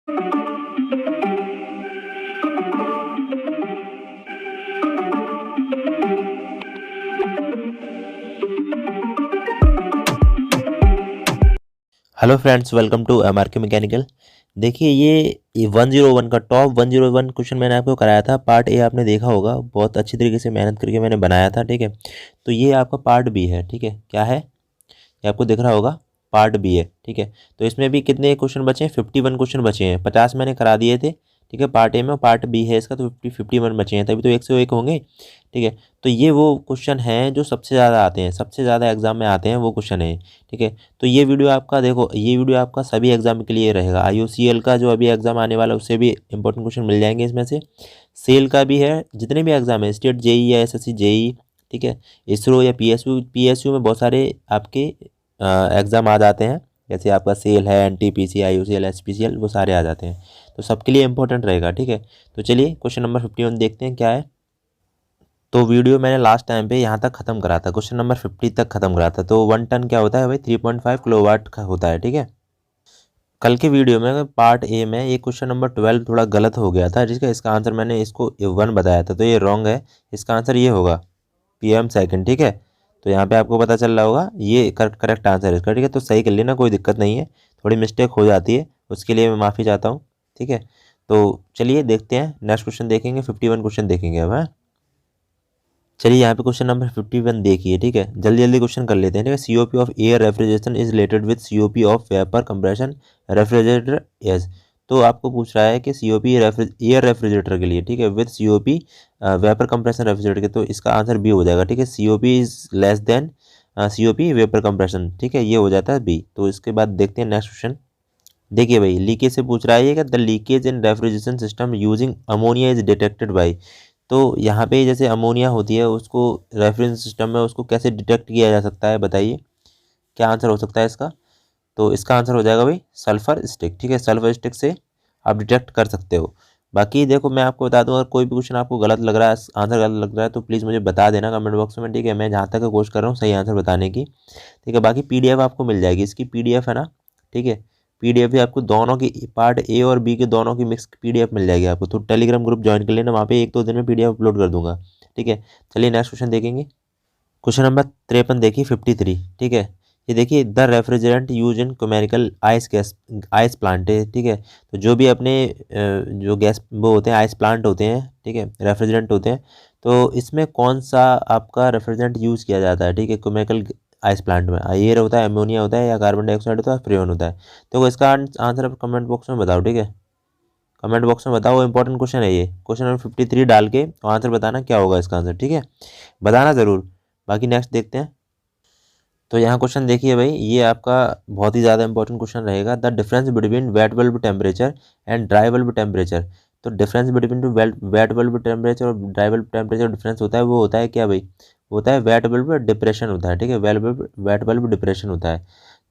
Hello friends, welcome to MRK mechanical. देखिए ये 101 का टॉप 101 क्वेश्चन मैंने आपको कराया था। पार्ट ए आपने देखा होगा, बहुत अच्छी तरीके से मेहनत करके मैंने बनाया था। ठीक है, तो ये आपका पार्ट बी है। ठीक है, क्या है ये आपको दिख रहा होगा, पार्ट बी है। ठीक है, तो इसमें भी कितने क्वेश्चन बचे हैं? 51 क्वेश्चन बचे हैं। 50 मैंने करा दिए थे। ठीक है, पार्ट ए में, पार्ट बी है इसका, तो 51 बचे हैं, तभी तो 101 होंगे। ठीक है, तो ये वो क्वेश्चन हैं जो सबसे ज़्यादा आते हैं, सबसे ज़्यादा एग्जाम में आते हैं, वो क्वेश्चन है। ठीक है, तो ये वीडियो आपका देखो, ये वीडियो आपका सभी एग्जाम के लिए रहेगा। IOCL का जो अभी एग्जाम आने वाला है उससे भी इंपॉर्टेंट क्वेश्चन मिल जाएंगे इसमें से। सेल का भी है, जितने भी एग्जाम है, स्टेट जेई या SSC जेई, ठीक है, इसरो या PSU में बहुत सारे आपके एग्ज़ाम आ जाते हैं। जैसे आपका सेल है, NTPC, IOCL, SPCL, वो सारे आ जाते हैं, तो सबके लिए इंपॉर्टेंट रहेगा। ठीक है, तो चलिए क्वेश्चन नंबर 51 देखते हैं क्या है। तो वीडियो मैंने लास्ट टाइम पे यहाँ तक ख़त्म करा था, क्वेश्चन नंबर 50 तक ख़त्म करा था। तो 1 टन क्या होता है भाई? 3.5 किलोवाट का होता है। ठीक है, कल के वीडियो में पार्ट ए में ये क्वेश्चन नंबर 12 थोड़ा गलत हो गया था, जिसका इसका आंसर मैंने इसको 1 बताया था, तो ये रॉन्ग है। इसका आंसर ये होगा PM सेकंड। ठीक है, तो यहाँ पे आपको पता चल रहा होगा ये करेक्ट आंसर है इसका। ठीक है, तो सही कर लेना, कोई दिक्कत नहीं है। थोड़ी मिस्टेक हो जाती है, उसके लिए मैं माफ़ी चाहता हूँ। ठीक है, तो चलिए देखते हैं नेक्स्ट क्वेश्चन, देखेंगे 51 क्वेश्चन देखेंगे अब। हाँ, चलिए यहाँ पे क्वेश्चन नंबर 51 देखिए। ठीक है, जल्दी जल्दी क्वेश्चन कर लेते हैं। ठीक है, COP of air refrigeration is related with COP of vapour compression refrigerator as. तो आपको पूछ रहा है कि COP एयर रेफ्रिजरेटर के लिए, ठीक है, with COP vapour compression refrigerator के, तो इसका आंसर बी हो जाएगा। ठीक है, COP is less than COP vapour compression. ठीक है, ये हो जाता है बी। तो इसके बाद देखते हैं नेक्स्ट क्वेश्चन। देखिए भाई, लीकेज से पूछ रहा है कि the leakage in refrigeration system using ammonia is detected by. तो यहाँ पे जैसे अमोनिया होती है, उसको रेफ्रिजरेशन सिस्टम में उसको कैसे डिटेक्ट किया जा सकता है, बताइए क्या आंसर हो सकता है इसका। तो इसका आंसर हो जाएगा भाई सल्फर स्टिक। ठीक है, सल्फर स्टिक से आप डिटेक्ट कर सकते हो। बाकी देखो, मैं आपको बता दूं, अगर कोई भी क्वेश्चन आपको गलत लग रहा है, आंसर गलत लग रहा है, तो प्लीज़ मुझे बता देना कमेंट बॉक्स में। ठीक है, मैं जहाँ तक कोशिश कर रहा हूँ सही आंसर बताने की। ठीक है, बाकी PDF आपको मिल जाएगी, इसकी PDF है ना। ठीक है, PDF भी आपको दोनों की, पार्ट ए और बी के दोनों की मिक्स PDF मिल जाएगी आपको। तो टेलीग्राम ग्रुप ज्वाइन कर लेना, वहाँ पे 1-2 दिन में PDF अपलोड कर दूंगा। ठीक है, चलिए नेक्स्ट क्वेश्चन देखेंगे। क्वेश्चन नंबर 53 देखिए, 53। ठीक है, ये देखिए, the refrigerant use in commercial ice gas ice plant है। ठीक है, तो जो भी अपने जो गैस वो होते हैं, आइस प्लांट होते हैं, ठीक है, रेफ्रिजरेंट होते हैं, तो इसमें कौन सा आपका रेफ्रिजरेंट यूज़ किया जाता है? ठीक है, कोमेरिकल आइस प्लांट में एयर होता है, अमोनिया होता है, या कार्बन डाइऑक्साइड होता है, फ्रेन होता है। तो इसका आंसर आप कमेंट बॉक्स में बताओ। ठीक है, कमेंट बॉक्स में बताओ, इंपॉर्टेंट क्वेश्चन है ये। क्वेश्चन नंबर 53 डाल के आंसर बताना क्या होगा इसका आंसर। ठीक है, बताना ज़रूर। बाकी नेक्स्ट देखते हैं। तो यहाँ क्वेश्चन देखिए भाई, ये आपका बहुत ही ज़्यादा इंपॉर्टेंट क्वेश्चन रहेगा। The difference between wet bulb temperature and dry bulb temperature. तो difference between wet bulb temperature और ड्राई बल्ब टेम्परेचर डिफरेंस होता है, वो होता है क्या भाई? वो होता है वेट बल्ब डिप्रेशन होता है। ठीक है, वेट बल्ब डिप्रेशन होता है।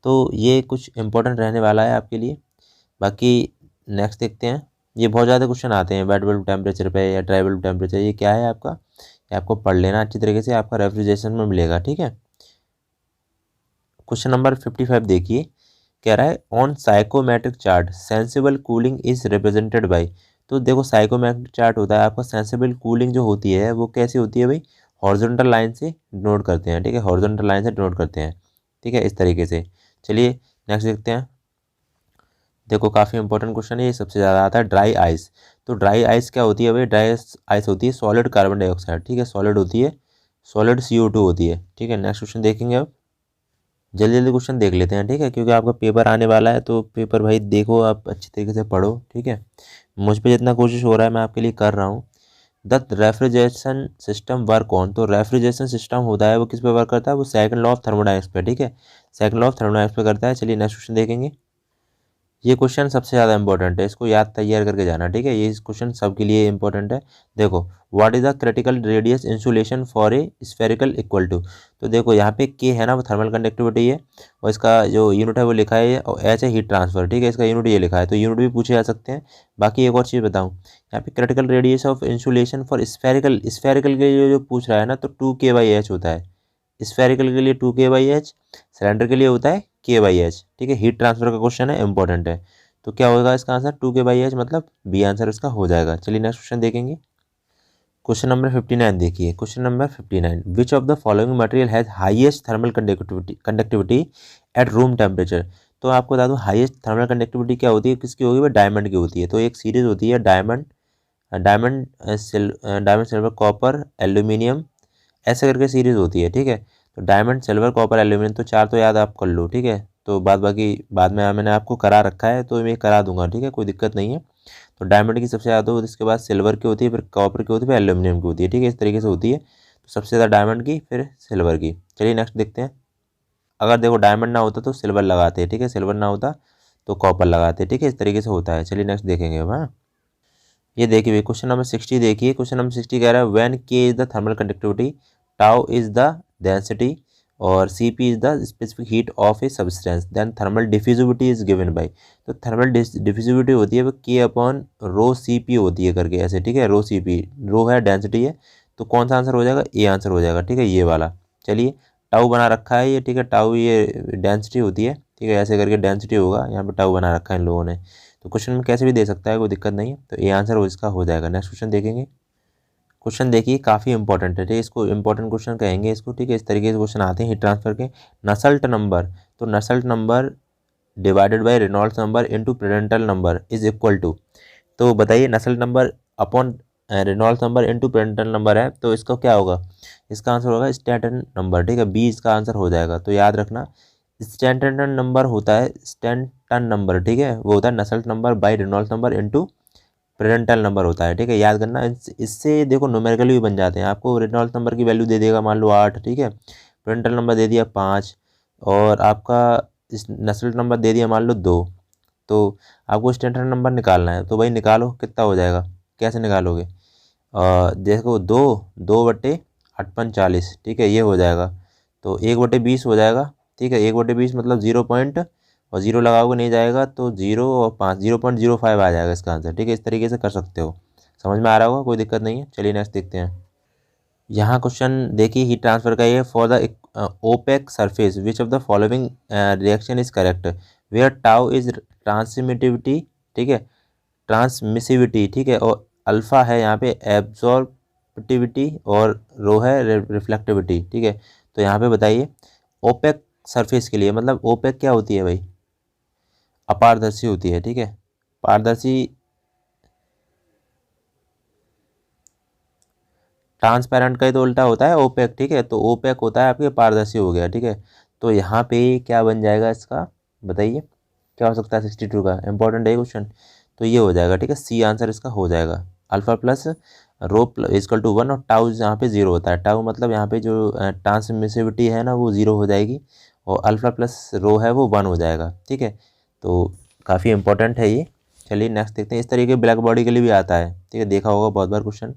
तो ये कुछ इंपॉर्टेंट रहने वाला है आपके लिए। बाकी नेक्स्ट देखते हैं। ये बहुत ज़्यादा क्वेश्चन आते हैं वेट बल्ब टेम्परेचर पे या ड्राई बल्ब टेम्परेचर। ये क्या है आपका, ये आपको पढ़ लेना अच्छी तरीके से, आपका रेफ्रिजरेशन में मिलेगा। ठीक है, क्वेश्चन नंबर 55 देखिए, कह रहा है on psychometric chart sensible cooling is represented by. तो देखो, साइकोमेट्रिक चार्ट होता है आपका, सेंसिबल कूलिंग जो होती है वो कैसे होती है भाई? हॉरिजॉन्टल लाइन से डिनोट करते हैं। ठीक है, हॉरिजॉन्टल लाइन से डिनोट करते हैं। ठीक है, इस तरीके से। चलिए नेक्स्ट देखते हैं। देखो, काफ़ी इंपॉर्टेंट क्वेश्चन है ये, सबसे ज़्यादा आता है ड्राई आइस। तो ड्राई आइस क्या होती है भाई? ड्राई आइस होती है सॉलिड कार्बन डाइऑक्साइड। ठीक है, सॉलिड होती है, सॉलिड CO2 होती है। ठीक है, नेक्स्ट क्वेश्चन देखेंगे अब। जल्दी जल्दी क्वेश्चन देख लेते हैं। ठीक है, क्योंकि आपका पेपर आने वाला है, तो पेपर भाई देखो, आप अच्छी तरीके से पढ़ो। ठीक है, मुझ पे जितना कोशिश हो रहा है मैं आपके लिए कर रहा हूँ। The refrigeration system work on. तो रेफ्रिजरेशन सिस्टम होता है वो किस पे वर्क करता है? वो सेकंड लॉ ऑफ थर्मोडायनेमिक्स पे। ठीक है, सेकंड लॉ ऑफ थर्मोडायनेमिक्स पे करता है। चलिए नेक्स्ट क्वेश्चन देखेंगे। ये क्वेश्चन सबसे ज़्यादा इंपॉर्टेंट है, इसको याद तैयार करके जाना। ठीक है, ये क्वेश्चन सबके लिए इंपॉर्टेंट है। देखो, what is the critical radius insulation for a spherical equal to. तो देखो, यहाँ पे के है ना, वो थर्मल कंडक्टिविटी है, और इसका जो यूनिट है वो लिखा है, और एच है हीट ट्रांसफर। ठीक है, इसका यूनिट ये लिखा है, तो यूनिट भी पूछे जा सकते हैं। बाकी एक और चीज़ बताऊँ, यहाँ पे critical radius of insulation for spherical, spherical के लिए जो पूछ रहा है ना, तो 2K/H होता है। स्फेरिकल के लिए 2K/H, सिलेंडर के लिए होता है K/H। ठीक है, हीट ट्रांसफर का क्वेश्चन है, इंपॉर्टेंट है। तो क्या होगा इसका आंसर 2K/H, मतलब बी आंसर इसका हो जाएगा। चलिए नेक्स्ट क्वेश्चन देखेंगे। क्वेश्चन नंबर 59 देखिए। Question number 59, which of the following material has highest thermal conductivity at room temperature. तो आपको बता दूं हाईएस्ट थर्मल कंडक्टिविटी क्या होती है, किसकी होगी, वह डायमंड की होती है। तो एक सीरीज होती है diamond, diamond silver copper aluminium, ऐसे करके सीरीज होती है, ठीक है। तो डायमंड सिल्वर कॉपर एल्यूमिनियम, तो चार तो याद आप कर लो, ठीक है। तो बाद बाकी बाद में मैंने आपको करा रखा है तो मैं करा दूंगा, ठीक है, कोई दिक्कत नहीं है। तो डायमंड की सबसे ज़्यादा होती है, इसके बाद सिल्वर की होती है, फिर कॉपर की होती है, फिर एल्यूमिनियम की होती है, ठीक है, इस तरीके से होती है। तो सबसे ज़्यादा डायमंड की, फिर सिल्वर की। चलिए नेक्स्ट देखते हैं। अगर देखो डायमंड ना होता तो सिल्वर लगाते हैं, ठीक है, सिल्वर ना होता तो कॉपर लगाते हैं, ठीक है, इस तरीके से होता है। चलिए नेक्स्ट देखेंगे अब। हाँ, ये देखिए भाई क्वेश्चन नंबर 60 देखिए। क्वेश्चन नंबर 60 कह रहा है when K is the thermal conductivity, tau is the density और C P is the specific heat of a substance, then thermal diffusivity is given by. तो थर्मल डिफ्यूजिविटी होती है वो के अपॉन रो सी पी होती है करके ऐसे, ठीक है, रो सी पी, रो है डेंसिटी है, तो कौन सा आंसर हो जाएगा, ए आंसर हो जाएगा, ठीक है, ये वाला। चलिए टाउ बना रखा है ये, ठीक है, टाउ ये डेंसिटी होती है, ठीक है, ऐसे करके डेंसिटी होगा, यहाँ पे टाउ बना रखा है इन लोगों ने। तो क्वेश्चन में कैसे भी दे सकता है, कोई दिक्कत नहीं है। तो ये आंसर हो इसका हो जाएगा। नेक्स्ट क्वेश्चन देखेंगे। क्वेश्चन देखिए काफ़ी इंपॉर्टेंट है, ठीक है, इसको इंपॉर्टेंट क्वेश्चन कहेंगे इसको, ठीक है, इस तरीके से क्वेश्चन आते हैं हीट ट्रांसफर के। नसल्ट नंबर, तो Nusselt number divided by Reynolds number into Prandtl number is equal to. तो बताइए Nusselt number upon Reynolds number into Prandtl number है, तो इसका क्या होगा, इसका आंसर होगा स्टैंटन नंबर, ठीक है, बी इसका आंसर हो जाएगा। तो याद रखना स्टैंटन नंबर होता है, स्टैंटन नंबर, ठीक है, वो होता है Nusselt number by Reynolds number into Prandtl number होता है, ठीक है, याद करना। इससे देखो न्यूमेरिकली भी बन जाते हैं। आपको रेनॉल्ड्स नंबर की वैल्यू दे देगा मान लो 8, ठीक है, प्रेडेंटल नंबर दे दिया 5, और आपका इस नस्ल नंबर दे दिया मान लो 2। तो आपको स्टैंडर्ड नंबर निकालना है, तो भाई निकालो कितना हो जाएगा, कैसे निकालोगे, देखो 2 बटे 8 × 40, ठीक है, ये हो जाएगा। तो 1/20 हो जाएगा, ठीक है, 1/20 मतलब 0 पॉइंट, और जीरो लगाओगे नहीं जाएगा, तो 0 और 5 0.05 आ जाएगा इसका आंसर, ठीक है, इस तरीके से कर सकते हो। समझ में आ रहा होगा, कोई दिक्कत नहीं है। चलिए नेक्स्ट देखते हैं। यहाँ क्वेश्चन देखिए हीट ट्रांसफर का, ये for the opaque surface which of the following reaction is correct, where tau is transmittivity, ठीक है, ट्रांसमिसिविटी, ठीक है, और अल्फ़ा है यहाँ पे एब्जॉर्बिविटी, और रो है रिफ्लेक्टिविटी, ठीक है। तो यहाँ पे बताइए ओपेक सरफेस के लिए, मतलब ओपेक क्या होती है भाई, अपारदर्शी होती है, ठीक है, पारदर्शी, ट्रांसपेरेंट का ही तो उल्टा होता है ओपेक, ठीक है, तो ओपेक होता है आपके पारदर्शी हो गया, ठीक है। तो यहाँ पे क्या बन जाएगा इसका, बताइए क्या हो सकता है, 62 का इंपॉर्टेंट है क्वेश्चन। तो ये हो जाएगा, ठीक है, सी आंसर इसका हो जाएगा। Alpha plus rho equal to 1, और टाउ यहाँ पे 0 होता है, टाउ मतलब यहाँ पे जो ट्रांसमिसिविटी है ना वो 0 हो जाएगी, और अल्फा प्लस रो है वो 1 हो जाएगा, ठीक है। तो काफ़ी इंपॉर्टेंट है ये। चलिए नेक्स्ट देखते हैं। इस तरीके ब्लैक बॉडी के लिए भी आता है, ठीक है, देखा होगा बहुत बार क्वेश्चन।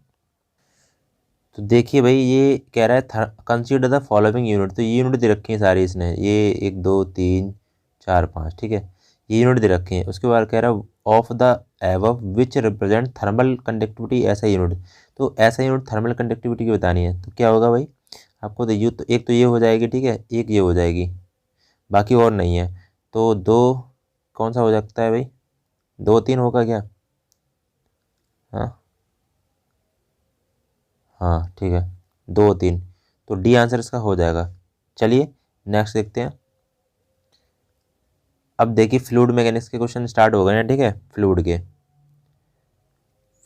तो देखिए भाई ये कह रहा है कंसीडर द फॉलोइंग यूनिट, तो ये यूनिट दे रखी है सारी इसने, ये 1 2 3 4 5, ठीक है, ये यूनिट दे रखे हैं। उसके बाद कह रहा है of the above which represent thermal conductivity ऐसा यूनिट, तो ऐसा यूनिट थर्मल कंडक्टिविटी की बतानी है। तो क्या होगा भाई आपको, तो ये तो एक तो ये हो जाएगी, ठीक है, एक ये हो जाएगी, बाकी और नहीं है। तो दो कौन सा हो सकता है भाई, 2 3 होगा क्या, हाँ हाँ ठीक है, 2 3, तो डी आंसर इसका हो जाएगा। चलिए नेक्स्ट देखते हैं। अब देखिए फ्लूइड मैकेनिक्स के क्वेश्चन स्टार्ट हो गए हैं, ठीक है,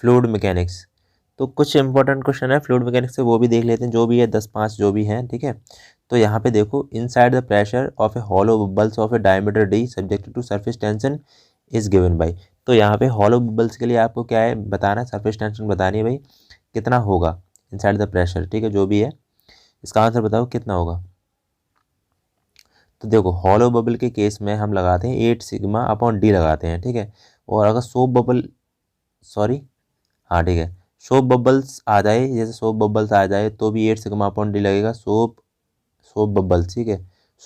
फ्लूइड मैकेनिक्स। तो कुछ इंपॉर्टेंट क्वेश्चन है फ्लूइड मैकेनिक्स से, वो भी देख लेते हैं, जो भी है 10 5 जो भी हैं, ठीक है। तो यहाँ पे देखो inside the pressure of a hollow bubbles of a diameter D subjected to surface tension is given by. तो यहाँ पे हॉलो बबल्स के लिए आपको क्या है बताना है, सरफेस टेंशन बतानी है भाई, कितना होगा इनसाइड द प्रेशर, ठीक है, जो भी है इसका आंसर बताओ कितना होगा। तो देखो हॉलो बबल के केस में हम लगाते हैं 8 सिग्मा अपॉन डी लगाते हैं, ठीक है, और अगर सोप बबल, सॉरी, हाँ ठीक है, सोप बबल्स आ जाए, जैसे सोप बबल्स आ जाए तो भी 8 सिग्मा अपॉन डी लगेगा, सोप सोप बबल्स, ठीक है,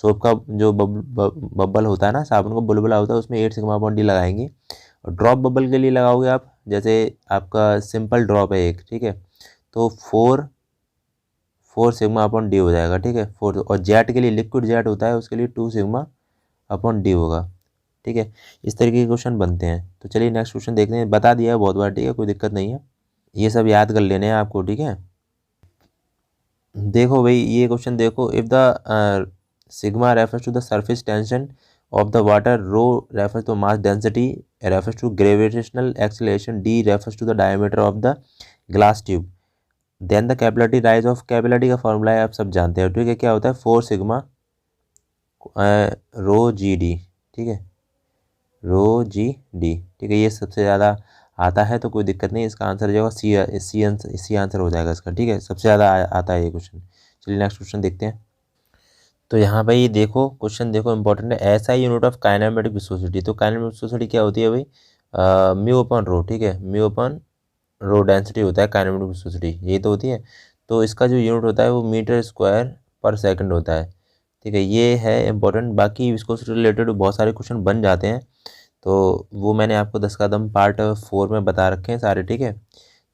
सोप का जो बबल होता है ना, साबुन का बुलबुला होता है, उसमें 8 सिग्मा अपॉन डी लगाएंगे। और ड्रॉप बबल के लिए लगाओगे आप, जैसे आपका सिंपल ड्रॉप है एक, ठीक है, तो 4 सिग्मा अपॉन डी हो जाएगा, ठीक है, 4। और जेट के लिए लिक्विड जेट होता है उसके लिए 2 सिग्मा अपॉन डी होगा। ठीक है, इस तरीके के क्वेश्चन बनते हैं। तो चलिए नेक्स्ट क्वेश्चन देखते हैं, बता दिया है बहुत बार, ठीक है, कोई दिक्कत नहीं है, ये सब याद कर लेने हैं आपको, ठीक है। देखो भाई ये क्वेश्चन देखो, if the sigma refers to the surface tension of the water, rho refers to mass density, refers to gravitational acceleration, D refers to the diameter of the glass tube, then the capillary rise of, capillary का formula है आप सब जानते हो, ठीक है, क्या होता है 4 सिग्मा रो जी डी, ठीक है, रो जी डी, ठीक है, ये सबसे ज़्यादा आता है तो कोई दिक्कत नहीं, इसका आंसर जो होगा सी आंसर हो जाएगा इसका, ठीक है, सबसे ज़्यादा आता है ये क्वेश्चन। चलिए नेक्स्ट क्वेश्चन देखते हैं। तो यहाँ भाई देखो क्वेश्चन देखो इंपॉर्टेंट है, ऐसा यूनिट ऑफ काइनेमेटिक विस्कोसिटी, तो काइनेमेटिक विस्कोसिटी क्या होती है भाई, म्यू अपन रो, ठीक है, म्यू अपन रो डेंसिटी होता है काइनेमेटिक विस्कोसिटी, यही तो होती है। तो इसका जो यूनिट होता है वो मीटर स्क्वायर पर सेकंड होता है, ठीक है, ये है इंपॉर्टेंट। बाकी विस्कोसिटी रिलेटेड बहुत सारे क्वेश्चन बन जाते हैं, तो वो मैंने आपको 10 का दम पार्ट 4 में बता रखे हैं सारे, ठीक है।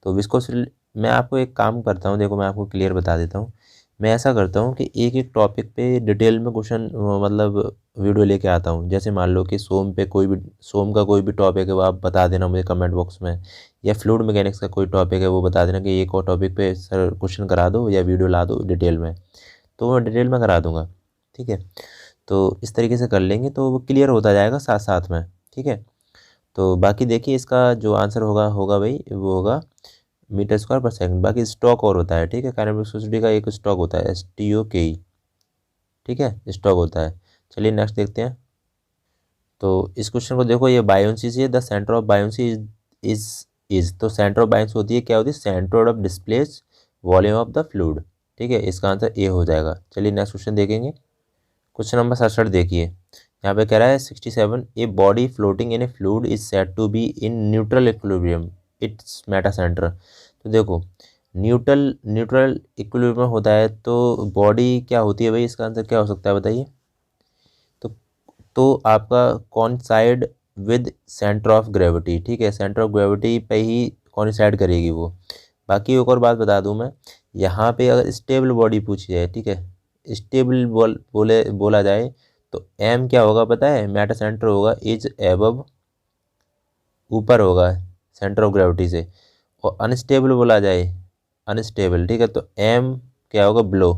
तो विस्कोसिटी मैं आपको एक काम करता हूँ, देखो मैं आपको क्लियर बता देता हूँ, मैं ऐसा करता हूँ कि एक एक टॉपिक पे डिटेल में क्वेश्चन मतलब वीडियो लेके आता हूँ। जैसे मान लो कि सोम पे कोई भी, सोम का कोई भी टॉपिक है वो आप बता देना मुझे कमेंट बॉक्स में, या फ्लूइड मैकेनिक्स का कोई टॉपिक है वो बता देना कि एक और टॉपिक पे सर क्वेश्चन करा दो या वीडियो ला दो डिटेल में, तो मैं डिटेल में करा दूँगा, ठीक है। तो इस तरीके से कर लेंगे तो वो क्लियर होता जाएगा साथ साथ में, ठीक है। तो बाकी देखिए इसका जो आंसर होगा होगा भाई वो होगा मीटर स्क्वायर पर सेकंड। बाकी स्टॉक और होता है, ठीक है, काइनेमेटिक विस्कोसिटी का एक स्टॉक होता है STOK, ठीक है, स्टॉक होता है। चलिए नेक्स्ट देखते हैं। तो इस क्वेश्चन को देखो, ये बायोन्सी से, the centre of buoyancy is is तो सेंटर ऑफ बायोन्सी होती है क्या होती है, centre of displace volume of the fluid, ठीक है, इसका आंसर ए हो जाएगा। चलिए नेक्स्ट क्वेश्चन देखेंगे। क्वेश्चन नंबर 67 देखिए, यहाँ पे कह रहा है 67, a body floating in a fluid is said to be in neutral equilibrium its metacentre. तो देखो न्यूट्रल न्यूट्रल इक्विलिब्रियम होता है तो बॉडी क्या होती है भाई, इसका आंसर क्या हो सकता है बताइए। तो तो आपका कौन side with centre of gravity, ठीक है, सेंटर ऑफ ग्रेविटी पे ही कौन साइड करेगी वो। बाकी एक और बात बता दूं मैं, यहाँ पे अगर स्टेबल बॉडी पूछी जाए, ठीक है, स्टेबल बोला जाए तो एम क्या होगा पता है, मेटा सेंटर होगा इज एबव, ऊपर होगा सेंटर ऑफ ग्रेविटी से। और अनस्टेबल बोला जाए, अनस्टेबल, ठीक है, तो एम क्या होगा बिलो,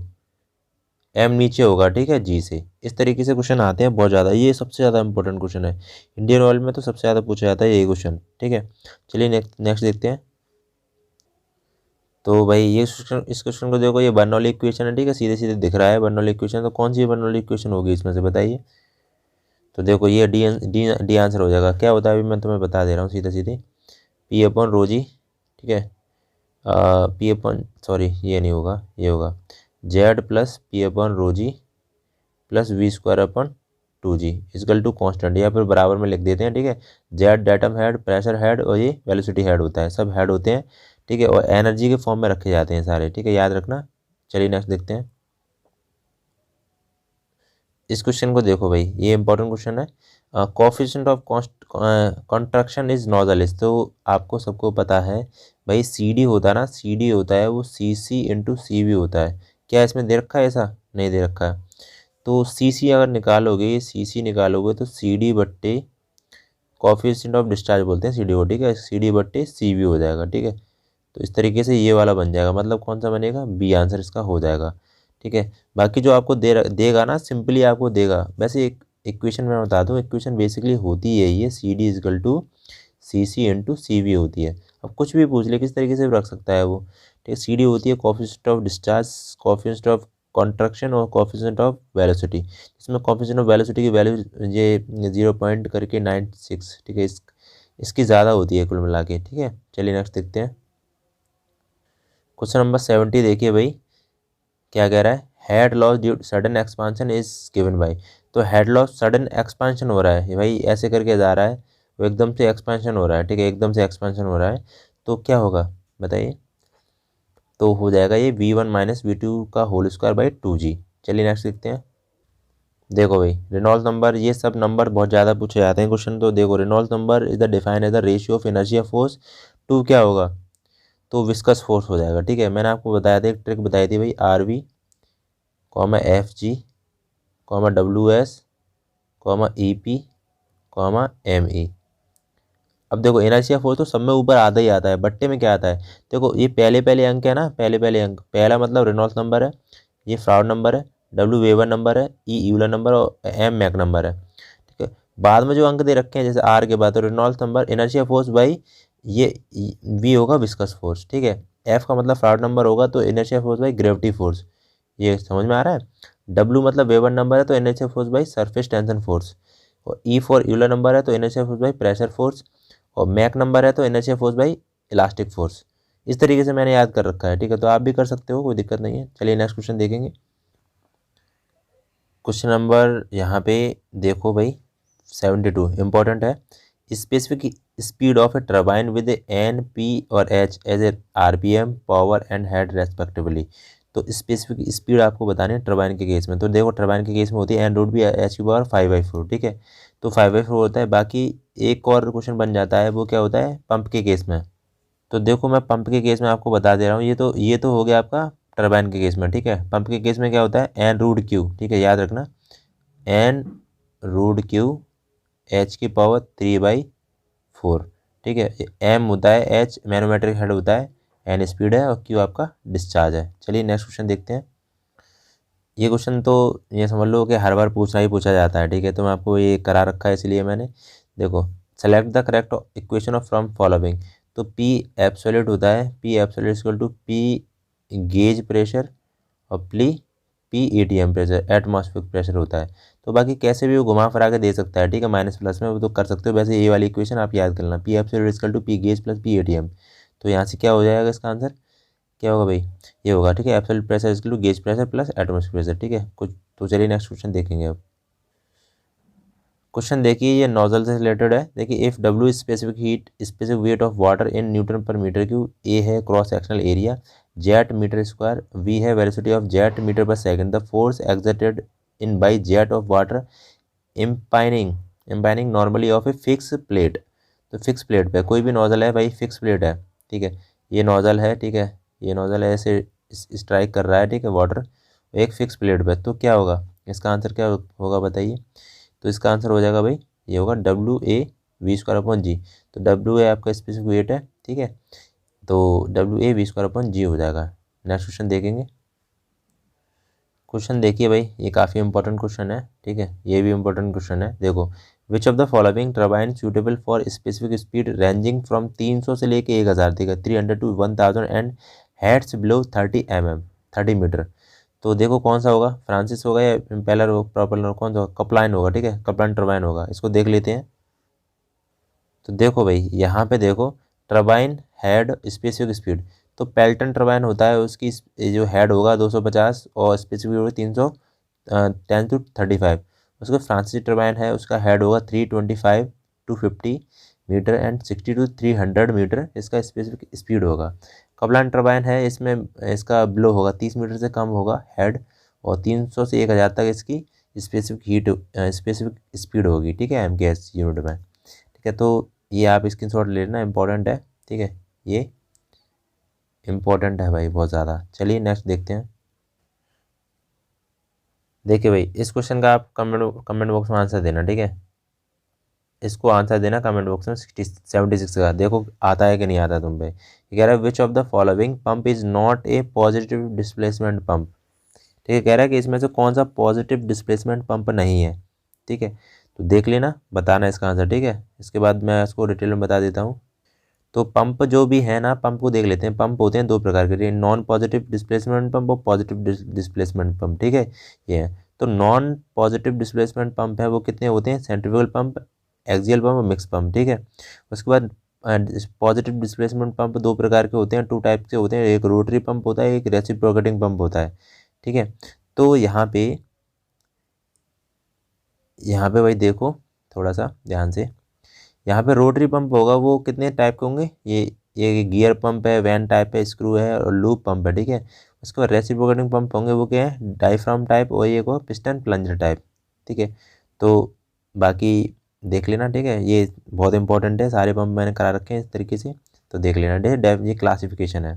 एम नीचे होगा, ठीक है, जी से। इस तरीके से क्वेश्चन आते हैं बहुत ज़्यादा, ये सबसे ज़्यादा इंपॉर्टेंट क्वेश्चन है इंडियन ऑयल में, तो सबसे ज़्यादा पूछा जाता है यही क्वेश्चन, ठीक है। चलिए नेक्स्ट देखते हैं। तो भाई ये क्वेश्चन, इस क्वेश्चन को देखो, ये बर्नौली इक्वेशन है, ठीक है, सीधे सीधे दिख रहा है बर्नौली इक्वेशन, तो कौन सी बर्नौली इक्वेशन होगी इसमें से बताइए। तो देखो ये डी डी डी आंसर हो जाएगा। क्या होता है अभी मैं तुम्हें बता दे रहा हूँ सीधे सीधे, पी अपॉन रो जी, ठीक है, पी अपॉन, सॉरी ये नहीं होगा, ये होगा Z plus P upon rho g plus V square upon 2g equal to constant, या फिर बराबर में लिख देते हैं, ठीक है। Z datum head, pressure head, और ये वेलोसिटी हेड होता है, सब हेड होते हैं, ठीक है, और एनर्जी के फॉर्म में रखे जाते हैं सारे, ठीक है, याद रखना। चलिए नेक्स्ट देखते हैं। इस क्वेश्चन को देखो भाई, ये इंपॉर्टेंट क्वेश्चन है, coefficient of contraction is nozzle is, तो आपको सबको पता है भाई CD होता है ना, CD होता है वो CC इंटू CV होता है। क्या इसमें दे रखा है, ऐसा नहीं दे रखा है। तो CC अगर निकालोगे, CC निकालोगे तो CD बट्टे कोफिशिएंट ऑफ डिस्चार्ज बोलते हैं CD को, ठीक है, CD बट्टे CV हो जाएगा, ठीक है। तो इस तरीके से ये वाला बन जाएगा, मतलब कौन सा बनेगा, बी आंसर इसका हो जाएगा, ठीक है। बाकी जो आपको देगा ना, सिंपली आपको देगा, वैसे एक इक्वेशन मैं बता दूं, इक्वेशन बेसिकली होती है ये CD equal to CC into CV होती है। अब कुछ भी पूछ ले किस तरीके से भी रख सकता है वो, ठीक है। CD होती है coefficient of discharge, coefficient of contraction और कोफिशिएंट ऑफ वेलोसिटी। इसमें कोफिशिएंट ऑफ वेलोसिटी की वैल्यू ये 0 पॉइंट करके 96, ठीक है, इसकी ज़्यादा होती है कुल मिला के, ठीक है। चलिए नेक्स्ट देखते हैं। क्वेश्चन नंबर 70 देखिए भाई, क्या कह रहा है, head loss due sudden expansion is given by. तो हेड लॉस सडन एक्सपांशन हो रहा है भाई, ऐसे करके जा रहा है, वो एकदम से एक्सपांशन हो रहा है, ठीक है, एकदम से एक्सपांशन हो रहा है, तो क्या होगा बताइए। तो हो जाएगा ये V1 माइनस V2 का होल स्क्वायर बाई 2g। चलिए नेक्स्ट देखते हैं। देखो भाई रेनॉल्ड्स नंबर, ये सब नंबर बहुत ज़्यादा पूछे जाते हैं क्वेश्चन, तो देखो Reynolds number is the define as the ratio of energy of force to क्या होगा, तो विस्कस फोर्स हो जाएगा, ठीक है। मैंने आपको बताया था, एक ट्रिक बताई थी भाई, RV comma FG comma WS comma EP comma M E. अब देखो इनर्शिया फोर्स तो सब में ऊपर आधा ही आता है, बट्टे में क्या आता है, देखो ये पहले पहले अंक है ना, पहले पहले अंक, पहला मतलब रेनॉल्ड्स नंबर है, ये फ्राउड नंबर है, डब्ल्यू वेबर नंबर है, ई यूलर नंबर और एम मैक नंबर है। ठीक है, बाद में जो अंक दे रखे हैं जैसे आर के बाद तो Reynolds number, inertia force by ये वी होगा विस्कस फोर्स। ठीक है, एफ का मतलब फ्राउड नंबर होगा तो inertia force by gravity force, ये समझ में आ रहा है। डब्ल्यू मतलब वेबर नंबर है तो inertia force by surface tension force, और ई फॉर यूलर नंबर है तो inertia force by pressure force, और मैक नंबर है तो inertia force by elastic force. इस तरीके से मैंने याद कर रखा है। ठीक है, तो आप भी कर सकते हो, कोई दिक्कत नहीं है। चलिए नेक्स्ट क्वेश्चन देखेंगे। क्वेश्चन नंबर यहाँ पे देखो भाई 72 इंपॉर्टेंट है। Specific speed of a turbine with N P और H as a RPM power and head respectively. तो स्पेसिफिक स्पीड आपको बतानी है टर्बाइन के केस में। तो देखो टर्बाइन के केस में होती है एन रूट बी एच की पावर 5/4। ठीक है, तो 5/4 होता है। बाकी एक और क्वेश्चन बन जाता है, वो क्या होता है पंप के केस में। तो देखो मैं पंप के केस में आपको बता दे रहा हूँ, ये तो हो गया आपका टरबाइन के केस में। ठीक है, पंप के केस में क्या होता है एन रूट क्यू। ठीक है, याद रखना एन रूट क्यू एच की पावर 3/4। ठीक है, एम होता है एच मैनोमेट्रिक हेड होता है, एन स्पीड है और क्यू आपका डिस्चार्ज है। चलिए नेक्स्ट क्वेश्चन देखते हैं। ये क्वेश्चन तो ये समझ लो कि हर बार पूछना ही पूछा जाता है। ठीक है, तो मैं आपको ये करा रखा है इसलिए मैंने, देखो select the correct equation of from following. तो पी एब्सोल्यूट होता है, P absolute equal to P gauge pressure और P ATM pressure atmospheric pressure होता है। तो बाकी कैसे भी वो घुमा फिरा के दे सकता है। ठीक है, माइनस प्लस में वो तो कर सकते हो। वैसे ये वाली इक्वेशन आप याद कर लेना, P absolute equal to P gauge plus P ATM. तो यहाँ से क्या हो जाएगा इसका आंसर, क्या होगा भाई, ये होगा। ठीक है, absolute pressure equal to gauge pressure plus atmospheric pressure. ठीक है कुछ, तो चलिए नेक्स्ट क्वेश्चन देखेंगे अब। क्वेश्चन देखिए ये नोजल से रिलेटेड है। देखिए if W specific heat specific weight of water in newton per metre cube, A है cross sectional area, jet metre square, V है velocity of jet metre per second, the force exerted in by jet of water impinging impinging normally of a fix plate. तो fix plate पे कोई भी nozzle है भाई, fix plate है। ठीक है, ये नोजल है। ठीक है, ये नोजल है ऐसे स्ट्राइक कर रहा है। ठीक है, वाटर एक फिक्स प्लेट पे, तो क्या होगा इसका आंसर, क्या होगा बताइए। तो इसका आंसर हो जाएगा भाई, ये होगा W A V square upon G. तो डब्ल्यू ए आपका स्पेसिफिक वेट है। ठीक है, तो W A V square upon G हो जाएगा। नेक्स्ट क्वेश्चन देखेंगे। क्वेश्चन देखिए भाई, ये काफ़ी इंपॉर्टेंट क्वेश्चन है। ठीक है, ये भी इंपॉर्टेंट क्वेश्चन है। देखो which of the following turbine suitable for specific speed ranging from 300 से लेके 1000, ठीक है 300 to 1000 and heads below 30 metre. तो देखो कौन सा होगा, फ्रांसिस होगा या इम्पेलर हो, प्रोपेलर कौन सा होगा, कपलाइन होगा। ठीक है, कपलाइन टर्बाइन होगा। इसको देख लेते हैं। तो देखो भाई यहाँ पे देखो टर्बाइन हेड स्पेसिफिक स्पीड, तो पेल्टन टर्बाइन होता है उसकी जो हेड होगा 250 और स्पेसिफिक होगा 310 टू 35। उसका फ्रांसीसी टर्बाइन है, उसका हेड होगा 325 to 50 metre and 60 to 300 metre इसका स्पेसिफिक स्पीड होगा। कपलान टर्बाइन है, इसमें इसका ब्लो होगा 30 मीटर से कम होगा हेड, और 300 से 1000 तक इसकी स्पेसिफिक स्पीड होगी। ठीक है, एमकेएस यूनिट में। ठीक है, तो ये आप स्क्रीनशॉट ले लेना, इंपॉर्टेंट है। ठीक है, ये इंपॉर्टेंट है भाई बहुत ज़्यादा। चलिए नेक्स्ट देखते हैं। देखिए भाई इस क्वेश्चन का आप कमेंट बॉक्स में आंसर देना। ठीक है, इसको आंसर देना कमेंट बॉक्स में 76 का। देखो आता है कि नहीं आता तुम पे। ये कह रहा है विच of the following pump is not a positive displacement pump. ठीक है, कह रहा है कि इसमें से कौन सा पॉजिटिव डिस्प्लेसमेंट पंप नहीं है। ठीक है, तो देख लेना, बताना इसका आंसर। ठीक है, इसके बाद मैं इसको डिटेल में बता देता हूँ। तो पंप जो भी है ना, पंप को देख लेते हैं। पंप होते हैं दो प्रकार के, नॉन पॉजिटिव डिस्प्लेसमेंट पंप और पॉजिटिव डिस्प्लेसमेंट पंप। ठीक है, ये है। तो नॉन पॉजिटिव डिस्प्लेसमेंट पंप है वो कितने होते हैं, सेंट्रीफ्यूगल पंप, एक्सियल पंप और मिक्स पंप। ठीक है, उसके बाद पॉजिटिव डिस्प्लेसमेंट पंप दो प्रकार के होते हैं, टू टाइप के होते हैं, एक रोटरी पंप होता है, एक रेसिप्रोकेटिंग पंप होता है। ठीक है, तो यहाँ पे भाई देखो थोड़ा सा ध्यान से, यहाँ पे रोटरी पंप होगा वो कितने टाइप के होंगे, ये गियर पंप है, वैन टाइप है, स्क्रू है और लूप पंप है। ठीक है, उसके बाद रेसिप्रोकेटिंग पंप होंगे वो क्या है, डायफ्राम टाइप और ये को पिस्टन प्लंजर टाइप। ठीक है, तो बाकी देख लेना। ठीक है, ये बहुत इंपॉर्टेंट है, सारे पंप मैंने करा रखे हैं इस तरीके से, तो देख लेना। ठीक है, ये क्लासिफिकेशन है।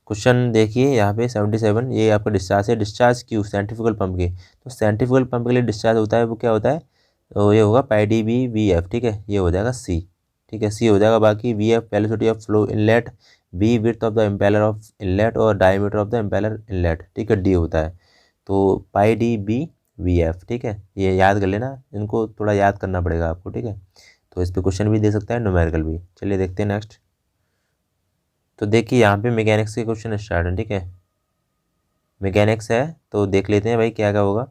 क्वेश्चन देखिए यहाँ पे 77, ये आपका डिस्चार्ज है। डिस्चार्ज क्यू सेंट्रीफ्यूगल पंप के, तो सेंट्रीफ्यूगल पंप के लिए डिस्चार्ज होता है वो क्या होता है, तो ये होगा पाई डी बी वी एफ, ठीक है, ये हो जाएगा सी, ठीक है, सी हो जाएगा। बाकी V F velocity of flow inlet, B width of the impeller of inlet और diameter of the impeller inlet, ठीक है, डी होता है। तो pi D B V F, ठीक है, ये याद कर लेना, इनको थोड़ा याद करना पड़ेगा आपको, ठीक है। तो इस पर क्वेश्चन भी दे सकता है, न्यूमेरिकल भी। चलिए देखते हैं नेक्स्ट। तो देखिए यहाँ पे मैकेनिक्स के क्वेश्चन स्टार्ट है, ठीक है, मैकेनिक्स है, तो देख लेते हैं भाई क्या क्या होगा।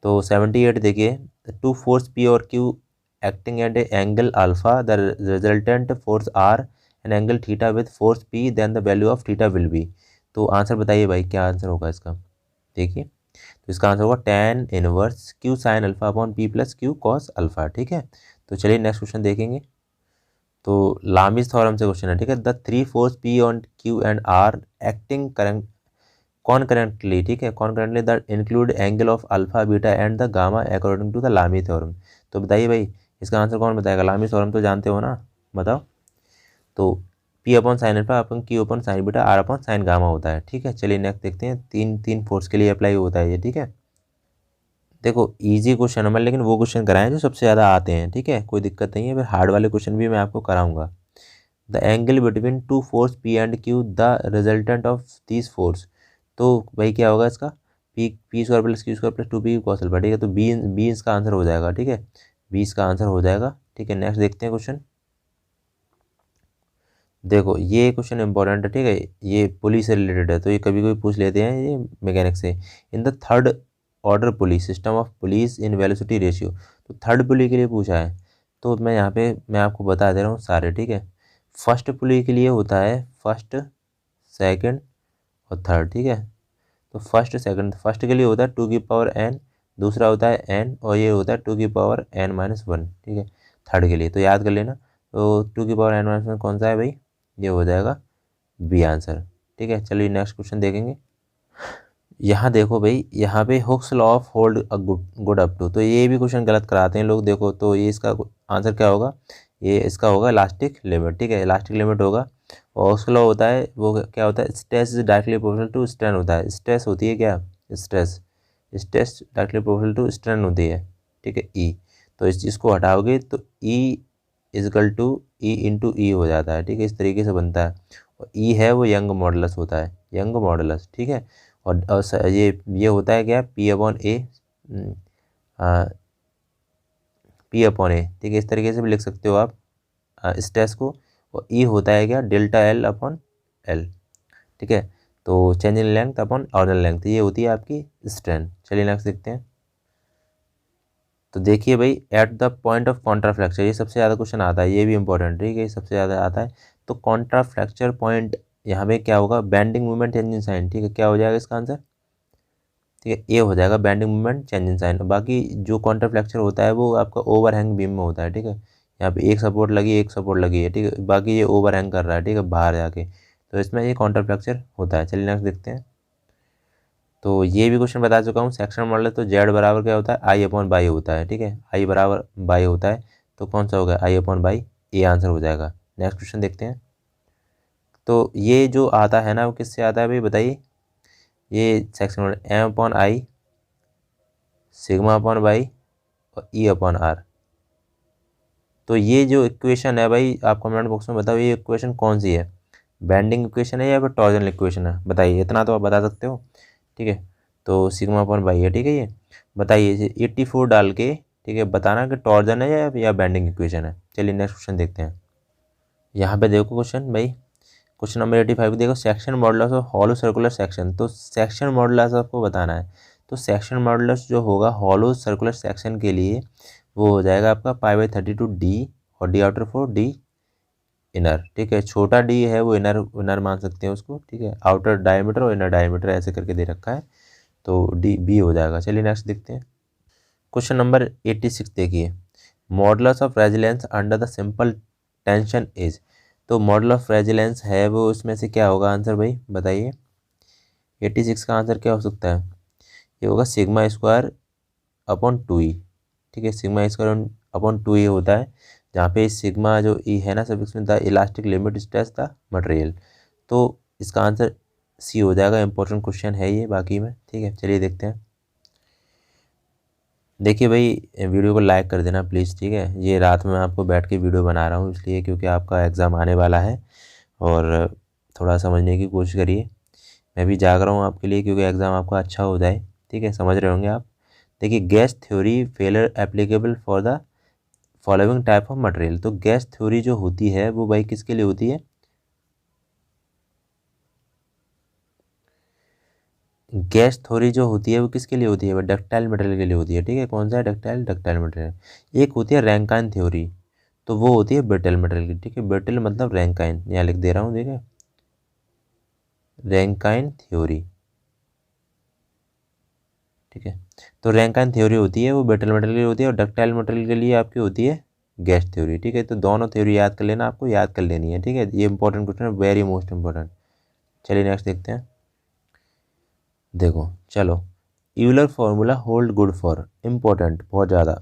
तो 78 देखिए, टू फोर्स पी और Q acting at a angle alpha, the resultant force are an angle theta with force P, then the value of theta will be. तो आंसर बताइए भाई, क्या आंसर होगा इसका। देखिए, तो इसका आंसर होगा tan inverse Q sine alpha upon P plus Q cos alpha, ठीक है। तो चलिए नेक्स्ट क्वेश्चन देखेंगे। तो लामिस थ्योरम से क्वेश्चन है, ठीक है, the three force P on Q and R acting current concurrently, ठीक है, concurrently the include angle of alpha beta and the gamma according to the Lami theorem. तो बताइए भाई, इसका आंसर कौन बताएगा। लामी थ्योरम तो जानते हो ना, बताओ। तो P upon sine alpha upon Q upon sine beta R upon sine gamma होता है, ठीक है। चलिए नेक्स्ट देखते हैं, तीन तीन फोर्स के लिए अप्लाई होता है ये, ठीक है। देखो इजी क्वेश्चन है, मैं लेकिन वो क्वेश्चन कराएं जो सबसे ज़्यादा आते हैं, ठीक है, कोई दिक्कत नहीं है, फिर हार्ड वाले क्वेश्चन भी मैं आपको कराऊंगा। The angle between two force P and Q, the resultant of this force. तो भाई क्या होगा इसका, P P square plus Q square plus two P cos alpha, ठीक है। तो बी बी इसका आंसर हो जाएगा, ठीक है, बी इसका आंसर हो जाएगा, ठीक है। नेक्स्ट देखते हैं क्वेश्चन। देखो ये क्वेश्चन इंपॉर्टेंट है, ठीक है, ये पुली से रिलेटेड है, तो ये कभी कभी पूछ लेते हैं ये मैकेनिक्स से। In the third order pulley system of police in velocity ratio, तो थर्ड पुली के लिए पूछा है। तो मैं यहाँ पे मैं आपको बता दे रहा हूँ सारे, ठीक है। फर्स्ट पुली के लिए होता है फर्स्ट, सेकंड और थर्ड, ठीक है। तो फर्स्ट सेकंड, फर्स्ट के लिए होता है टू की पावर एन, दूसरा होता है एन, और ये होता है टू की पावर एन माइनस वन, ठीक है, थर्ड के लिए। तो याद कर लेना, तो टू की पावर एन माइनस वन कौन सा है भाई, ये हो जाएगा बी आंसर, ठीक है। चलिए नेक्स्ट क्वेश्चन देखेंगे। यहाँ देखो भाई, यहाँ पे Hooke's law of hold a good good up to, तो ये भी क्वेश्चन गलत कराते हैं लोग, देखो। तो ये इसका आंसर क्या होगा, ये इसका होगा इलास्टिक लिमिट, ठीक है, इलास्टिक लिमिट होगा। और उसका लॉ होता है वो क्या होता है, stress is directly proportional to strain होता है। स्ट्रेस होती है क्या, stress, stress directly proportional to strain होती है, ठीक है, ई। तो इस चीज़ को हटाओगे तो ई इजकल टू ई इंटू ई हो जाता है, ठीक है, इस तरीके से बनता है। और ई है वो यंग मॉडुलस होता है, यंग मॉडुलस, ठीक है। और ये होता है क्या, पी अपॉन ए, पी अपॉन ए, ठीक है, इस तरीके से भी लिख सकते हो आप स्ट्रेस को। और ई होता है क्या, डेल्टा एल अपॉन एल, ठीक है। तो change in length upon ordinal length, ये होती है आपकी स्ट्रेन। चलिए नेक्स्ट देखते हैं। तो देखिए भाई, at the point of Contra fracture, ये सबसे ज़्यादा क्वेश्चन आता है, ये भी इंपॉर्टेंट, ठीक है, ये सबसे ज़्यादा आता है। तो कॉन्ट्रा फ्रैक्चर पॉइंट यहाँ पे क्या होगा, bending movement change in sign, ठीक है, क्या हो जाएगा इसका आंसर, ठीक है, ये हो जाएगा bending movement change in sign. बाकी जो कॉन्ट्रा फ्रैक्चर होता है वो आपका ओवरहैंग बीम में होता है, ठीक है, यहाँ पे एक सपोर्ट लगी, एक सपोर्ट लगी है, ठीक है, बाकी ये ओवरहैंग कर रहा है, ठीक है, बाहर जाके, तो इसमें ये कॉन्ट्रा फ्रैक्चर होता है। चलिए नेक्स्ट देखते हैं। तो ये भी क्वेश्चन बता चुका हूँ, सेक्शन मॉडल। तो जेड बराबर क्या होता है, आई अपॉन बाई होता है, ठीक है, आई बराबर बाई होता है। तो कौन सा होगा, आई अपॉन बाई, ये आंसर हो जाएगा। नेक्स्ट क्वेश्चन देखते हैं। तो ये जो आता है ना, वो किससे आता है भाई बताइए। ये section modulus M upon I, sigma upon y और ई अपॉन आर। तो ये जो इक्वेशन है भाई, आप कमेंट बॉक्स में बताओ ये इक्वेशन कौन सी है, बेंडिंग इक्वेशन है या फिर टॉर्जन इक्वेशन है, बताइए, इतना तो आप बता सकते हो, ठीक है। तो सिग्मा अपॉन बाई है, ठीक है, ये बताइए 84 डाल के, ठीक है, बताना कि टॉर्जन है या बेंडिंग इक्वेशन है। चलिए नेक्स्ट क्वेश्चन देखते हैं। यहाँ पे देखो क्वेश्चन भाई, क्वेश्चन नंबर 85 देखो, section modulus of hollow circular section. तो सेक्शन मॉडुलस आपको बताना है। तो सेक्शन मॉडुलस जो होगा हॉलो सर्कुलर सेक्शन के लिए, वो हो जाएगा आपका पाई/32 डी, और D outer for D inner, ठीक है, छोटा डी है वो इनर इनर मान सकते हैं उसको, ठीक है, आउटर डायमीटर और इनर डायमीटर ऐसे करके दे रखा है, तो डी बी हो जाएगा। चलिए नेक्स्ट देखते हैं। क्वेश्चन नंबर 86 देखिए, modulus of resilience under the simple tension is. तो मॉडल ऑफ रेजिलेंस है वो, उसमें से क्या होगा आंसर भाई बताइए। 86 का आंसर क्या हो सकता है, ये होगा सिग्मा स्क्वायर अपॉन टू ई, ठीक है, सिग्मा स्क्वायर अपॉन टू ई होता है, जहाँ पे सिग्मा जो ई है ना सब, इसमें the elastic limit stress the material. तो इसका आंसर सी हो जाएगा, इंपॉर्टेंट क्वेश्चन है ये बाकी में, ठीक है। चलिए देखते हैं। देखिए भाई, वीडियो को लाइक कर देना प्लीज़, ठीक है। ये रात में आपको बैठ के वीडियो बना रहा हूँ इसलिए क्योंकि आपका एग्ज़ाम आने वाला है, और थोड़ा समझने की कोशिश करिए। मैं भी जाग रहा हूँ आपके लिए क्योंकि एग्ज़ाम आपका अच्छा हो जाए, ठीक है, समझ रहे होंगे आप। देखिए, gas theory failure applicable for the following type of material. तो गैस थ्योरी जो होती है वो भाई किसके लिए होती है? गैस थ्योरी जो होती है वो किसके लिए होती है? वो डक्टाइल मटेरियल के लिए होती है, ठीक है। कौन सा है? Ductile material. एक होती है रैंकाइन थ्योरी, तो वो होती है ब्रिटल मटेरियल की, ठीक है। ब्रिटल मतलब रैंकाइन, यहाँ लिख दे रहा हूँ, देखिए, रैंकाइन थ्योरी, ठीक है। तो रैंकाइन थ्योरी होती है वो ब्रिटल मटेरियल के लिए होती है, और डक्टाइल मटेरियल के लिए आपकी होती है गैस थ्योरी, ठीक है। तो दोनों थ्योरी याद कर लेना, आपको याद कर लेनी है, ठीक है। ये इंपॉर्टेंट क्वेश्चन है, वेरी मोस्ट इंपॉर्टेंट। चलिए नेक्स्ट देखते हैं। देखो चलो, Euler formula hold good for, important बहुत ज़्यादा।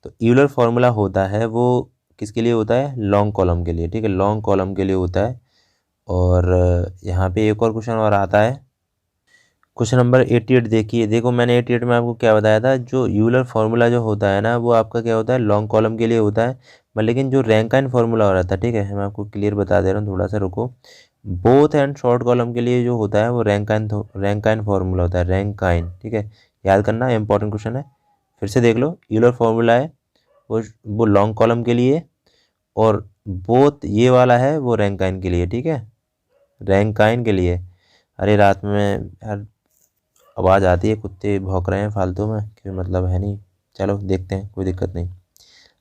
तो यूलर फार्मूला होता है वो किसके लिए होता है? लॉन्ग कॉलम के लिए, ठीक है, लॉन्ग कॉलम के लिए होता है। और यहाँ पे एक और क्वेश्चन और आता है, क्वेश्चन नंबर 88। देखिए, देखो मैंने 88 में आपको क्या बताया था, जो यूलर फार्मूला जो होता है ना वो आपका क्या होता है? लॉन्ग कॉलम के लिए होता है। लेकिन जो रैंकाइन फार्मूला हो रहा था, ठीक है, मैं आपको क्लियर बता दे रहा हूँ, थोड़ा सा रुको। बोथ एंड शॉर्ट कॉलम के लिए जो होता है वो रैंकाइन फार्मूला होता है, रैंकाइन, ठीक है। याद करना, इंपॉर्टेंट क्वेश्चन है। फिर से देख लो, यूलर फार्मूला है वो लॉन्ग कॉलम के लिए, और बोथ ये वाला है वो रैंकाइन के लिए, ठीक है, रैंकाइन के लिए। अरे रात में यार आवाज़ आती है, कुत्ते भौंक रहे हैं फालतू में, कोई मतलब है नहीं। चलो देखते हैं, कोई दिक्कत नहीं।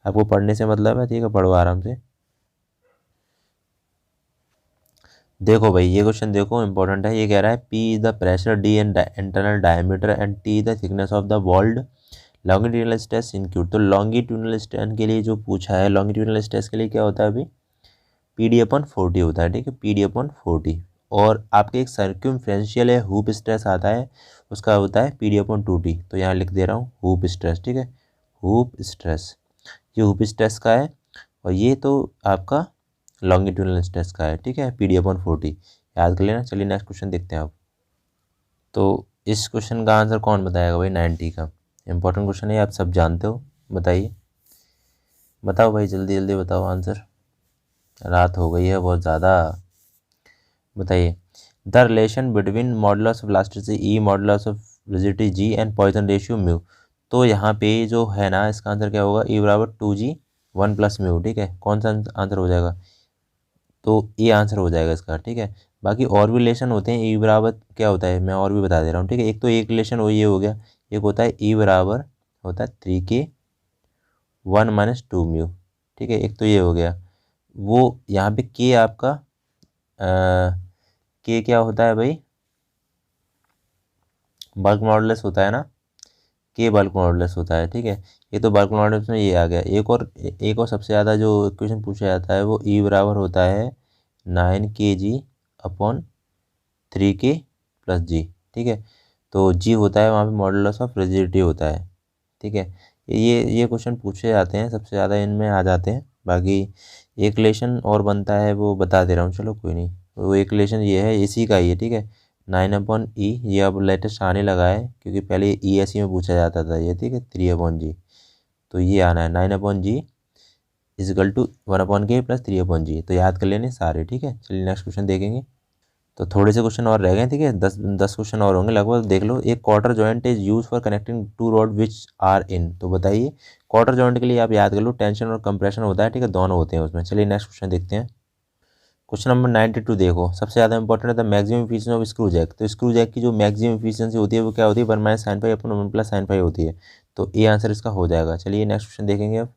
आपको पढ़ने से मतलब है, ठीक है, पढ़ो आराम से। देखो भाई, ये क्वेश्चन देखो, इंपॉर्टेंट है। ये कह रहा है P is the pressure, D and internal diameter, and T the thickness of the walled longitudinal stress इंक्यूट। तो लॉन्गिट्यूडनल स्ट्रेस के लिए जो पूछा है, लॉन्गिट्यूडनल स्ट्रेस के लिए क्या होता है अभी? पी डी अपन 40 होता है, ठीक है, पी डी अपन 40। और आपके एक सर्क्यूमफ्रेंशियल है हुप स्ट्रेस आता है, उसका होता है पी डी अपन 2 टी। तो यहाँ लिख दे रहा हूँ हुप स्ट्रेस, ठीक है, हुप स्ट्रेस। ये हुप स्ट्रेस का है, और ये तो आपका लॉन्गिट्यूडनल स्ट्रेस का है, ठीक है, पी डी अपन 40। याद कर लेना। चलिए नेक्स्ट क्वेश्चन देखते हैं आप। तो इस क्वेश्चन का आंसर कौन बताएगा भाई? 90 का इंपॉर्टेंट क्वेश्चन है, आप सब जानते हो। बताइए, बताओ भाई, जल्दी जल्दी बताओ आंसर, रात हो गई है बहुत ज़्यादा। बताइए, the relation between modulus of elasticity E, modulus of rigidity G, and Poisson ratio mu. तो यहाँ पे जो है ना, इसका आंसर क्या होगा? ई बराबर 2G 1+μ, ठीक है। कौन सा आंसर हो जाएगा? तो ये आंसर हो जाएगा इसका, ठीक है। बाकी और भी रिलेशन होते हैं, ई बराबर क्या होता है मैं और भी बता दे रहा हूँ, ठीक है। एक तो एक रिलेशन वो ये हो गया, एक होता है ई बराबर होता है 3K 1-2μ, ठीक है, एक तो ये हो गया। वो यहाँ पे के आपका के क्या होता है भाई? बल्क मॉडुलस होता है ना, के बल्क मॉडुलस होता है, ठीक है। ये तो बल्क मॉडुलस में ये आ गया। एक और सबसे ज़्यादा जो इक्वेशन पूछा जाता है वो ई बराबर होता है 9kg/3K+G, ठीक है। तो जी होता है वहाँ पे मॉडुलस ऑफ रिजिडिटी होता है, ठीक है। ये क्वेश्चन पूछे जाते हैं, सबसे ज़्यादा इनमें आ जाते हैं। बाकी एक रिलेशन और बनता है, वो बता दे रहा हूँ, चलो कोई नहीं। वो एक रिलेशन ये है, इसी का ही है, ठीक है, 9/E। ये अब लेटेस्ट आने लगा है क्योंकि पहले ई एस सी में पूछा जाता था ये, ठीक है, 3/G। तो ये आना है 9/G इजिकल टू 1/K+3/G। तो याद कर लेने सारे, ठीक है। चलिए नेक्स्ट क्वेश्चन देखेंगे। तो थोड़े से क्वेश्चन और रह गए, ठीक है, 10 क्वेश्चन और होंगे लगभग। देख लो, एक quarter joint is use for connecting two rod which are in. तो बताइए, क्वार्टर जॉइंट के लिए आप याद कर लो, टेंशन और कंप्रेशन होता है, ठीक है, दोनों होते हैं उसमें। चलिए नेक्स्ट क्वेश्चन देखते हैं। क्वेश्चन नंबर 92 देखो, सबसे ज़्यादा इंपॉर्टेंट है the maximum efficiency of screw jack. तो स्क्रू जैक की जो मैक्सिमम एफिशिएंसी होती है वो क्या होती है? 1-sin π/1+sin π होती है। तो ये आंसर इसका हो जाएगा। चलिए नेक्स्ट क्वेश्चन देखेंगे अब।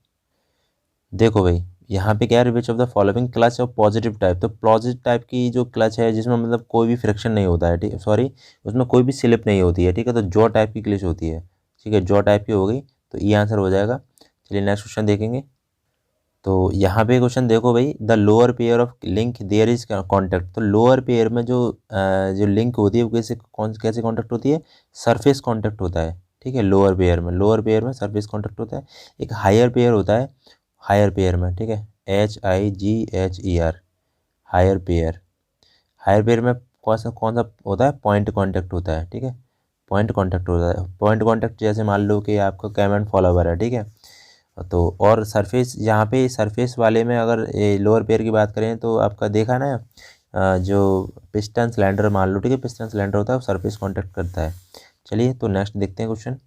देखो भाई, यहाँ पे क्या है, विच of the following clutch of positive type. तो पॉजिटिव टाइप की जो क्लच है जिसमें मतलब कोई भी फ्रिक्शन नहीं होता है, ठीक, सॉरी, उसमें कोई भी स्लिप नहीं होती है, ठीक है, तो जॉ टाइप की क्लच होती है, ठीक है, जॉ टाइप की हो गई। तो ये आंसर हो जाएगा। चलिए नेक्स्ट क्वेश्चन देखेंगे। तो यहाँ पे क्वेश्चन देखो भाई, the lower pair of link there is contact. तो लोअर पेयर में जो लिंक होती है वो कैसे कॉन्टैक्ट होती है? सरफेस कॉन्टैक्ट होता है, ठीक है, लोअर पेयर में सरफेस कॉन्टैक्ट होता है। एक हायर पेयर होता है, हायर पेयर में, ठीक है, HIGHER, higher pair. Higher pair में कौन सा होता है? पॉइंट कॉन्टैक्ट होता है, ठीक है, पॉइंट कॉन्टैक्ट होता है। पॉइंट कॉन्टैक्ट जैसे मान लो कि आपका कैम एंड फॉलोवर है, ठीक है। तो और सरफेस, यहाँ पे सरफेस वाले में अगर लोअर पेयर की बात करें तो आपका देखा ना, जो पिस्टन सिलेंडर मान लो, ठीक है, पिस्टन सिलेंडर होता है वो सरफेस कॉन्टैक्ट करता है। चलिए तो नेक्स्ट देखते हैं क्वेश्चन।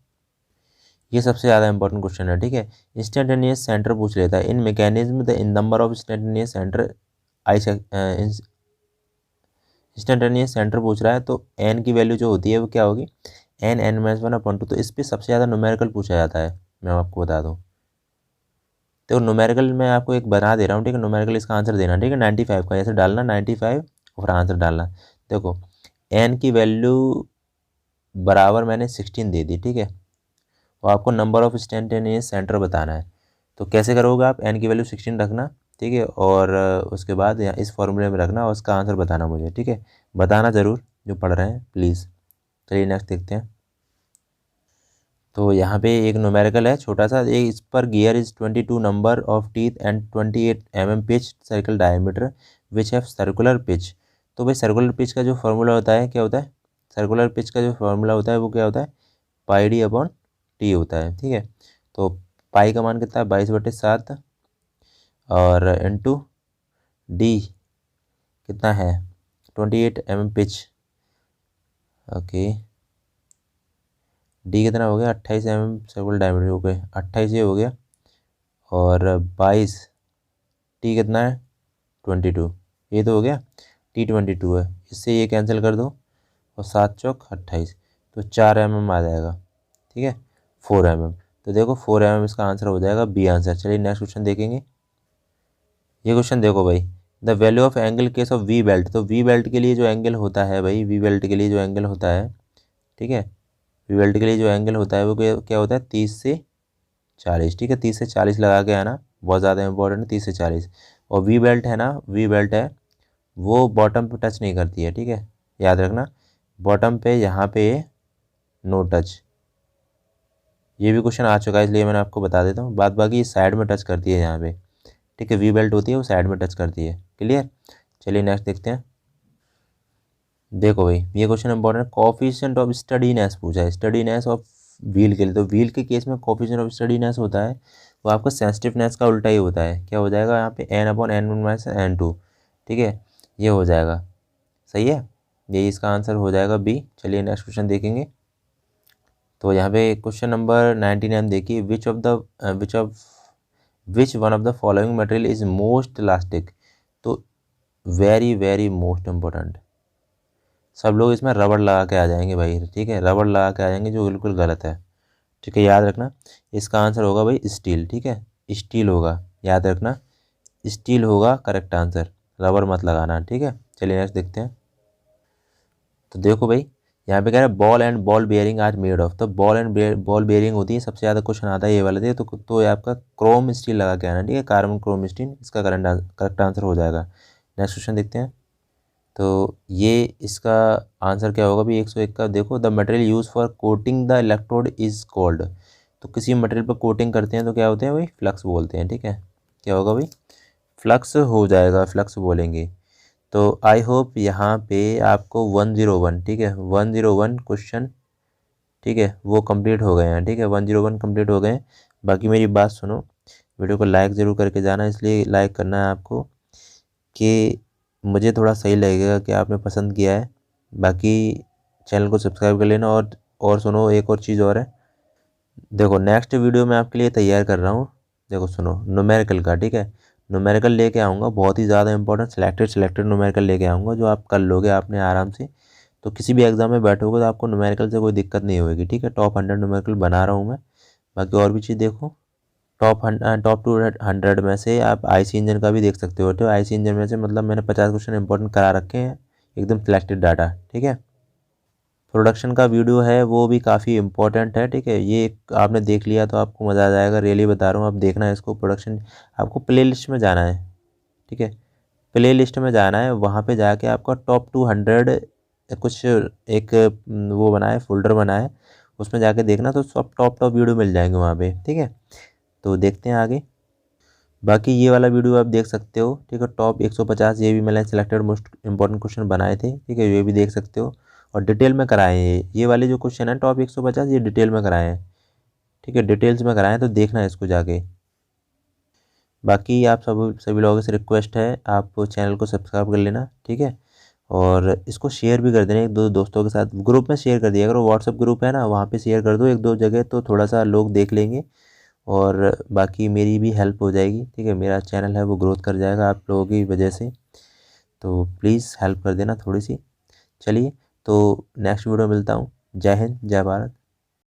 ये सबसे ज़्यादा इंपॉर्टेंट क्वेश्चन है, ठीक है। इंस्टेंटेनियस सेंटर पूछ लेता है। इन mechanism the in number of instantaneous centre I instantaneous centre पूछ रहा है, तो एन की वैल्यू जो होती है वो क्या होगी, n(n-1)/2। तो इस पर सबसे ज़्यादा न्यूमेरिकल पूछा जाता है, मैं आपको बता दूँ। तो न्यूमेरिकल मैं आपको एक बना दे रहा हूँ, ठीक है। न्यूमेरिकल इसका आंसर देना, ठीक है। 95 का ऐसे डालना, 95 और आंसर डालना। देखो एन की वैल्यू बराबर मैंने 16 दे दी, ठीक है। और आपको नंबर ऑफ इंस्टेंटेनियस सेंटर बताना है। तो कैसे करोगे आप, एन की वैल्यू 16 रखना, ठीक है, और उसके बाद यहाँ इस फॉर्मूले में रखना और उसका आंसर बताना मुझे, ठीक है। बताना ज़रूर जो पढ़ रहे हैं प्लीज़। चलिए नेक्स्ट देखते हैं। तो यहाँ पे एक न्यूमेरिकल है छोटा सा, एक इस पर gear is 22 number of teeth and 28 pitch circle diameter which have circular pitch. तो भाई सर्कुलर पिच का जो फार्मूला होता है क्या होता है, सर्कुलर पिच का जो फार्मूला होता है वो क्या होता है, πD/T होता है, ठीक है। तो पाई का मान कितना है, 22/7 और इंटू डी कितना है, 28 पिच, ओके। डी कितना हो गया, 28 सर्कुलर डायमीटर हो गए, 28 ये हो गया, और 22, टी कितना है 22, ये तो हो गया, टी 22 है, इससे ये कैंसिल कर दो और 7×4 = 28, तो 4 आ जाएगा, ठीक है, 4 तो देखो 4 इसका आंसर हो जाएगा, बी आंसर। चलिए नेक्स्ट क्वेश्चन देखेंगे। ये क्वेश्चन देखो भाई, the value of angle case of we belt. तो वी बेल्ट के लिए जो एंगल होता है भाई, वी बेल्ट के लिए जो एंगल होता है, ठीक है, वी बेल्ट के लिए जो एंगल होता है वो क्या होता है, 30 से 40, ठीक है। 30 से 40 लगा के आना, बहुत ज़्यादा इंपॉर्टेंट है, 30 से 40। और वी बेल्ट है ना, वी बेल्ट है वो बॉटम पे टच नहीं करती है, ठीक है, याद रखना। बॉटम पे यहाँ पे नो टच, ये भी क्वेश्चन आ चुका है इसलिए मैंने आपको बता देता हूँ। बाद बाकी साइड में टच करती है यहाँ पे, ठीक है, वी बेल्ट होती है वो साइड में टच करती है, क्लियर। चलिए नेक्स्ट देखते हैं। देखो भाई ये क्वेश्चन इंपॉर्टेंट है, कोफिशिएंट ऑफ स्टडीनेस पूछा है, स्टडीनेस ऑफ व्हील के लिए। तो व्हील के केस में कोफिशिएंट ऑफ स्टडीनेस होता है वो आपका सेंसिटिवनेस का उल्टा ही होता है, क्या हो जाएगा यहाँ पे, n/n1-n2, ठीक है, ये हो जाएगा, सही है, यही इसका आंसर हो जाएगा बी। चलिए नेक्स्ट क्वेश्चन देखेंगे। तो यहाँ पे क्वेश्चन नंबर 99 देखिए, which one of the following material is most elastic. तो वेरी वेरी मोस्ट इम्पोर्टेंट, सब लोग इसमें रबड़ लगा के आ जाएंगे भाई, ठीक है, रबड़ लगा के आ जाएंगे जो बिल्कुल गलत है, ठीक है, याद रखना। इसका आंसर होगा भाई स्टील, ठीक है, स्टील होगा, याद रखना, स्टील होगा करेक्ट आंसर, रबड़ मत लगाना, ठीक है। चलिए नेक्स्ट देखते हैं। तो देखो भाई यहाँ पे कह रहा है ball and ball bearing are made of. तो बॉल एंड बॉल बेयरिंग होती है, सबसे ज़्यादा क्वेश्चन आता है ये वाला दे, तो ये आपका क्रोम स्टील लगा के आना, ठीक है, कार्बन क्रोम स्टील इसका करेक्ट आंसर हो जाएगा। नेक्स्ट क्वेश्चन देखते हैं। तो ये इसका आंसर क्या होगा भाई, 101 का। देखो the material use for coating the electrode is called. तो किसी मटेरियल पर कोटिंग करते हैं तो क्या होते हैं भाई, फ्लक्स बोलते हैं, ठीक है, क्या होगा भाई, फ्लक्स हो जाएगा, फ्लक्स बोलेंगे। तो आई होप यहाँ पे आपको 101, ठीक है, 101 क्वेश्चन, ठीक है, वो कंप्लीट हो गए हैं, ठीक है, 101 कंप्लीट हो गए हैं। बाकी मेरी बात सुनो, वीडियो को लाइक ज़रूर करके जाना, इसलिए लाइक करना है आपको कि मुझे थोड़ा सही लगेगा कि आपने पसंद किया है। बाकी चैनल को सब्सक्राइब कर लेना। और सुनो एक और चीज़ और है, देखो नेक्स्ट वीडियो मैं आपके लिए तैयार कर रहा हूँ, देखो सुनो न्यूमेरिकल का, ठीक है, न्यूमेरिकल लेके आऊँगा, बहुत ही ज़्यादा इंपॉर्टेंट सिलेक्टेड न्यूमेरिकल लेके आऊँगा जो आप कर लोगे आपने आराम से। तो किसी भी एग्जाम में बैठोगे तो आपको न्यूमेरिकल से कोई दिक्कत नहीं होगी, ठीक है। टॉप 100 न्यूमेरिकल बना रहा हूँ मैं। बाकी और भी चीज़ देखो, टॉप 200 में से आप आईसी इंजन का भी देख सकते हो, तो आईसी इंजन में से मतलब मैंने 50 क्वेश्चन इंपॉर्टेंट करा रखे हैं, एकदम सिलेक्टेड डाटा, ठीक है। प्रोडक्शन का वीडियो है वो भी काफ़ी इंपॉर्टेंट है, ठीक है, ये आपने देख लिया तो आपको मज़ा आ जाएगा, रियली बता रहा हूँ, आप देखना है इसको। प्रोडक्शन आपको प्ले लिस्ट में जाना है, ठीक है, प्ले लिस्ट में जाना है, वहाँ पे जाके आपका टॉप 200 कुछ एक वो बना है, फोल्डर बना है, उसमें जाके देखना तो सब टॉप वीडियो मिल जाएंगे वहाँ पे, ठीक है। तो देखते हैं आगे। बाकी ये वाला वीडियो आप देख सकते हो, ठीक है, टॉप 150 ये भी मैंने सिलेक्टेड मोस्ट इंपॉर्टेंट क्वेश्चन बनाए थे, ठीक है, ये भी देख सकते हो। और डिटेल में कराए हैं। ये वाले जो क्वेश्चन है टॉप 150 ये डिटेल में कराए हैं, ठीक है, डिटेल्स में कराए हैं, तो देखना है इसको जाके। बाकी आप सभी लोगों से रिक्वेस्ट है, आप चैनल को सब्सक्राइब कर लेना, ठीक है। और इसको शेयर भी कर देना एक दो दोस्तों के साथ, ग्रुप में शेयर कर दिया करो, व्हाट्सअप ग्रुप है ना, वहाँ पे शेयर कर दो एक दो जगह, तो थोड़ा सा लोग देख लेंगे और बाकी मेरी भी हेल्प हो जाएगी, ठीक है। मेरा चैनल है वो ग्रोथ कर जाएगा आप लोगों की वजह से, तो प्लीज़ हेल्प कर देना थोड़ी सी। चलिए, तो नेक्स्ट वीडियो मिलता हूँ। जय हिंद, जय भारत।